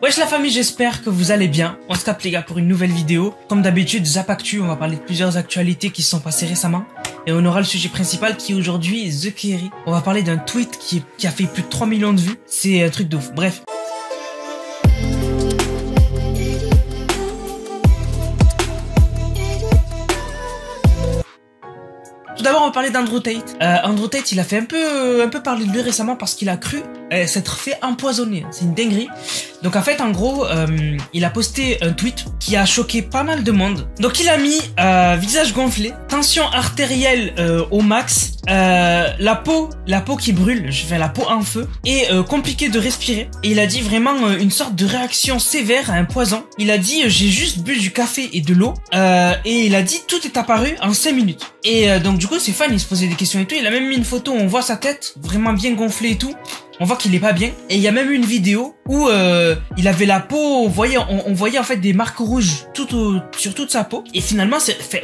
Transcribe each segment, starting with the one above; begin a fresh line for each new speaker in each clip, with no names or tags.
Wesh la famille, j'espère que vous allez bien. On se capte les gars pour une nouvelle vidéo. Comme d'habitude, Zap Actu, on va parler de plusieurs actualités qui se sont passées récemment. Et on aura le sujet principal qui est aujourd'hui The Kerry. On va parler d'un tweet qui a fait plus de 3 millions de vues. C'est un truc de ouf. Bref. Tout d'abord, on va parler d'Andrew Tate. Andrew Tate, il a fait un peu parler de lui récemment parce qu'il a cru s'être fait empoisonner. C'est une dinguerie. Donc en fait, en gros, il a posté un tweet qui a choqué pas mal de monde. Donc il a mis visage gonflé, tension artérielle au max, la peau qui brûle, la peau en feu, et compliqué de respirer. Et il a dit vraiment une sorte de réaction sévère à un poison. Il a dit j'ai juste bu du café et de l'eau, et il a dit tout est apparu en 5 minutes. Et donc du coup ses fans ils se posaient des questions et tout. Il a même mis une photo où on voit sa tête vraiment bien gonflée et tout. On voit qu'il est pas bien. Et il y a même eu une vidéo où il avait la peau, on voyait en fait des marques rouges sur toute sa peau. Et finalement,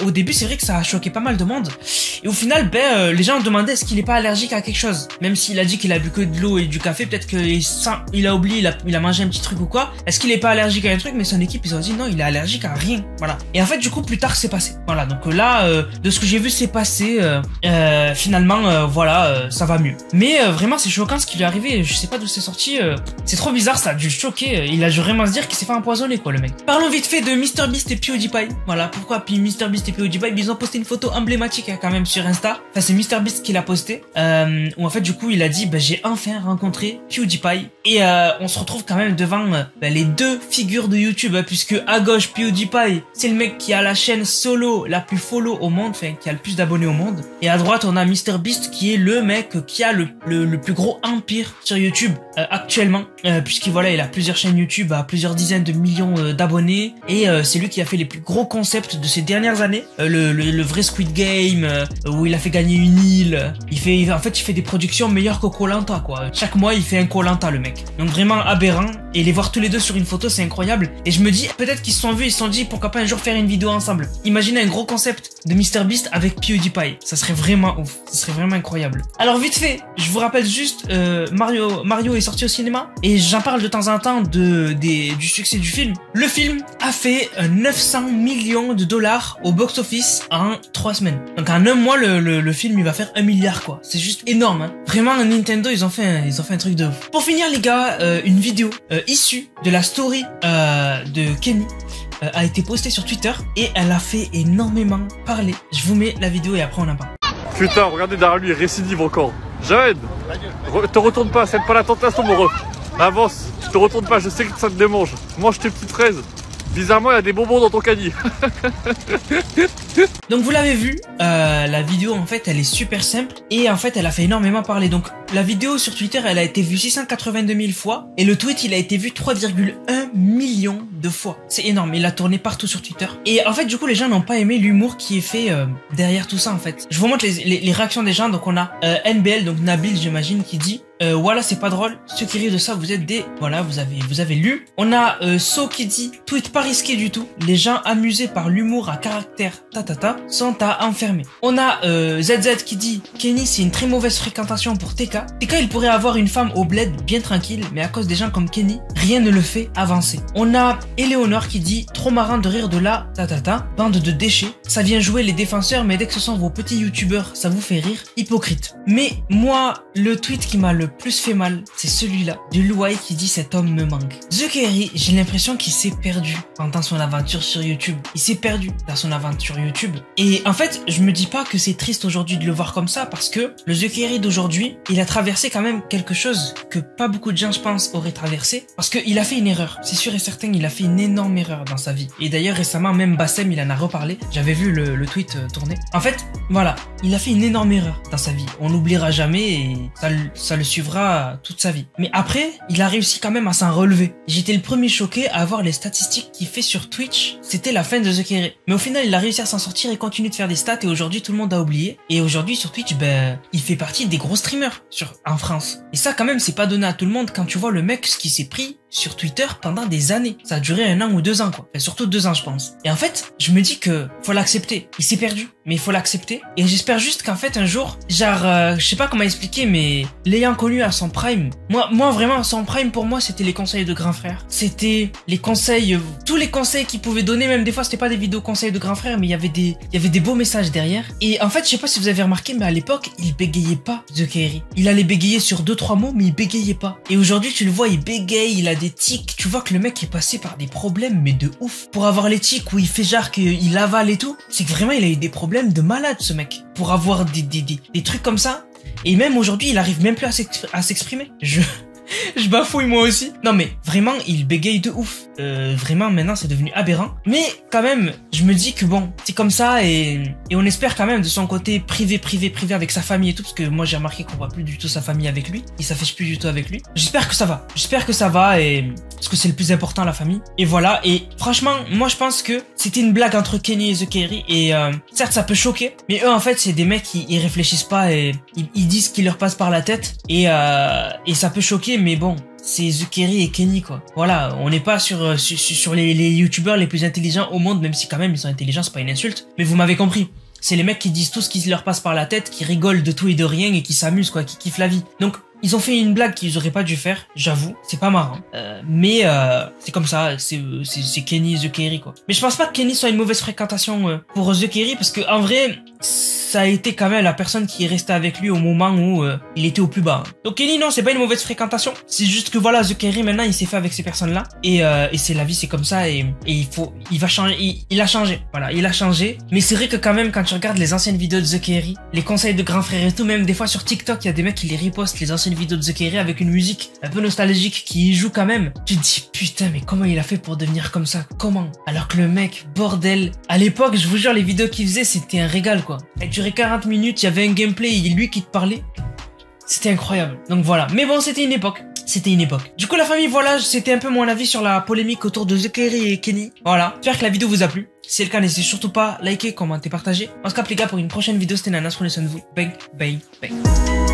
au début, c'est vrai que ça a choqué pas mal de monde. Et au final, les gens ont demandé est-ce qu'il est pas allergique à quelque chose. Même s'il a dit qu'il a bu que de l'eau et du café, peut-être qu'il a oublié, il a mangé un petit truc ou quoi. Est-ce qu'il est pas allergique à un truc? Mais son équipe, ils ont dit non, il est allergique à rien. Voilà. Et en fait, du coup, plus tard, c'est passé. Voilà. Donc là, de ce que j'ai vu, c'est passé. Finalement, voilà, ça va mieux. Mais vraiment, c'est choquant ce qui lui est arrivé. Je sais pas d'où c'est sorti. C'est trop bizarre, ça a dû choquer. Il a dû vraiment se dire qu'il s'est fait empoisonner, quoi, le mec. Parlons vite fait de MrBeast et PewDiePie. Voilà, pourquoi puis MrBeast et PewDiePie, ils ont posté une photo emblématique quand même sur Insta. Enfin, c'est MrBeast qui l'a posté. Où en fait, du coup, il a dit, j'ai enfin rencontré PewDiePie. Et on se retrouve quand même devant les deux figures de YouTube, puisque à gauche, PewDiePie, c'est le mec qui a la chaîne solo la plus follow au monde, enfin, qui a le plus d'abonnés au monde. Et à droite, on a MrBeast qui est le mec qui a le plus gros empire sur YouTube actuellement, puisqu'il voilà, il a plusieurs chaînes YouTube à plusieurs dizaines de millions d'abonnés, et c'est lui qui a fait les plus gros concepts de ces dernières années, le vrai Squid Game, où il a fait gagner une île. En fait il fait des productions meilleures qu'au Koh-Lanta, quoi. Chaque mois il fait un Koh-Lanta, le mec. Donc vraiment aberrant, et les voir tous les deux sur une photo, c'est incroyable. Et je me dis peut-être qu'ils se sont vus, ils se sont dit pourquoi pas un jour faire une vidéo ensemble. Imaginez un gros concept de MrBeast avec PewDiePie, ça serait vraiment ouf, ça serait vraiment incroyable. Alors vite fait, je vous rappelle juste Mario est sorti au cinéma, et j'en parle de temps en temps du succès du film. Le film a fait 900 millions de dollars au box-office en 3 semaines. Donc en un mois, le film il va faire 1 milliard, quoi. C'est juste énorme, hein. Vraiment, Nintendo, ils ont fait un truc de ouf. Pour finir les gars, une vidéo issue de la story de Kenny a été postée sur Twitter, et elle a fait énormément parler. Je vous mets la vidéo et après on en parle.
Putain, regardez derrière lui, il récidive encore. Jeune, te retourne pas, cède pas la tentation, mon ref. Avance, te retourne pas, je sais que ça te démange. Mange tes petites fraises. Bizarrement, il y a des bonbons dans ton caddie.
Donc vous l'avez vu, la vidéo en fait elle est super simple, et en fait elle a fait énormément parler. Donc la vidéo sur Twitter elle a été vue 682 000 fois, et le tweet il a été vu 3,1 millions de fois. C'est énorme, il a tourné partout sur Twitter. Et en fait du coup les gens n'ont pas aimé l'humour qui est fait derrière tout ça en fait. Je vous montre les réactions des gens. Donc on a NBL, donc Nabil j'imagine, qui dit voilà, c'est pas drôle, ceux qui rient de ça vous êtes des... Voilà, vous avez lu. On a So qui dit tweet pas risqué du tout, les gens amusés par l'humour à caractère sont à enfermer. On a ZZ qui dit Kenny c'est une très mauvaise fréquentation pour TK. TK il pourrait avoir une femme au bled bien tranquille, mais à cause des gens comme Kenny, rien ne le fait avancer. On a Eleonore qui dit trop marrant de rire de la bande de déchets, ça vient jouer les défenseurs, mais dès que ce sont vos petits youtubeurs ça vous fait rire, hypocrite. Mais moi le tweet qui m'a le plus fait mal, c'est celui-là du Louai qui dit cet homme me manque. The Kerry, j'ai l'impression qu'il s'est perdu pendant son aventure sur YouTube. Il s'est perdu dans son aventure YouTube. Et en fait, je me dis pas que c'est triste aujourd'hui de le voir comme ça, parce que le The Kerry d'aujourd'hui, il a traversé quand même quelque chose que pas beaucoup de gens, je pense, auraient traversé, parce qu'il a fait une erreur. C'est sûr et certain, il a fait une énorme erreur dans sa vie. Et d'ailleurs, récemment, même Bassem, il en a reparlé. J'avais vu le tweet tourner. En fait, voilà, il a fait une énorme erreur dans sa vie. On l'oubliera jamais, et ça le suivra toute sa vie. Mais après, il a réussi quand même à s'en relever. J'étais le premier choqué à voir les statistiques qu'il fait sur Twitch. C'était la fin de The Kerry. Mais au final, il a réussi à s'en sortir et continue de faire des stats, et aujourd'hui, tout le monde a oublié. Et aujourd'hui, sur Twitch, il fait partie des gros streamers en France. Et ça, quand même, c'est pas donné à tout le monde. Quand tu vois le mec, ce qu'il s'est pris, sur Twitter pendant des années. Ça a duré 1 an ou 2 ans, quoi. Enfin, surtout 2 ans, je pense. Et en fait, je me dis que faut l'accepter. Il s'est perdu, mais il faut l'accepter. Et j'espère juste qu'en fait, un jour, genre, je sais pas comment expliquer, mais l'ayant connu à son prime, moi vraiment, son prime pour moi, c'était les conseils de grand frère. C'était les conseils, tous les conseils qu'il pouvait donner, même des fois, c'était pas des vidéos conseils de grand frère, mais il y avait des beaux messages derrière. Et en fait, je sais pas si vous avez remarqué, mais à l'époque, il bégayait pas, The Kairi. Il allait bégayer sur 2-3 mots, mais il bégayait pas. Et aujourd'hui, tu le vois, il bégaye, il a des tics. Tu vois que le mec est passé par des problèmes, mais de ouf. Pour avoir les tics où il fait genre qu'il avale et tout, c'est que vraiment, il a eu des problèmes de malade, ce mec. Pour avoir des trucs comme ça. Et même aujourd'hui, il arrive même plus à s'exprimer. Je bafouille moi aussi. Non mais vraiment, il bégaye de ouf. Vraiment, maintenant, c'est devenu aberrant. Mais quand même, je me dis que bon, c'est comme ça et on espère quand même de son côté privé avec sa famille et tout, parce que moi j'ai remarqué qu'on voit plus du tout sa famille avec lui. Il s'affiche plus du tout avec lui. J'espère que ça va. J'espère que ça va et parce que c'est le plus important, la famille. Et voilà. Et franchement, moi je pense que c'était une blague entre Kenny et The Kairi et certes ça peut choquer, mais eux en fait c'est des mecs qui ils réfléchissent pas et ils disent ce qui leur passe par la tête et ça peut choquer. Mais bon, c'est The Kairi et Kenny, quoi. Voilà, on n'est pas sur les youtubeurs les plus intelligents au monde, même si quand même ils sont intelligents, c'est pas une insulte. Mais vous m'avez compris. C'est les mecs qui disent tout ce qui leur passe par la tête, qui rigolent de tout et de rien et qui s'amusent, quoi, qui kiffent la vie. Donc, ils ont fait une blague qu'ils auraient pas dû faire, j'avoue, c'est pas marrant. Mais c'est comme ça, c'est Kenny et The Kairi, quoi. Mais je pense pas que Kenny soit une mauvaise fréquentation pour The Kairi, parce que en vrai, ça a été quand même la personne qui est restée avec lui au moment où il était au plus bas. Donc Kenny, non, c'est pas une mauvaise fréquentation. C'est juste que voilà, The Kairi maintenant, il s'est fait avec ces personnes-là et c'est la vie, c'est comme ça et il va changer. Il a changé, voilà, il a changé. Mais c'est vrai que quand même, quand tu regardes les anciennes vidéos de The Kairi, les conseils de grand frère et tout, même des fois sur TikTok, il y a des mecs qui les repostent les anciennes vidéos de The Kairi avec une musique un peu nostalgique qui y joue quand même. Tu te dis putain, mais comment il a fait pour devenir comme ça? Comment? Alors que le mec, bordel, à l'époque, je vous jure, les vidéos qu'il faisait, c'était un régal, quoi. Elle durait 40 minutes, il y avait un gameplay et lui qui te parlait. C'était incroyable. Donc voilà. Mais bon, c'était une époque. C'était une époque. Du coup, la famille, voilà, c'était un peu mon avis sur la polémique autour de The Kairi et Kenny. Voilà. J'espère que la vidéo vous a plu. Si c'est le cas, n'hésitez surtout pas à liker, commenter, partager. On se capte les gars pour une prochaine vidéo. C'était Nanas, prenez soin de vous. Bang, bang, bang.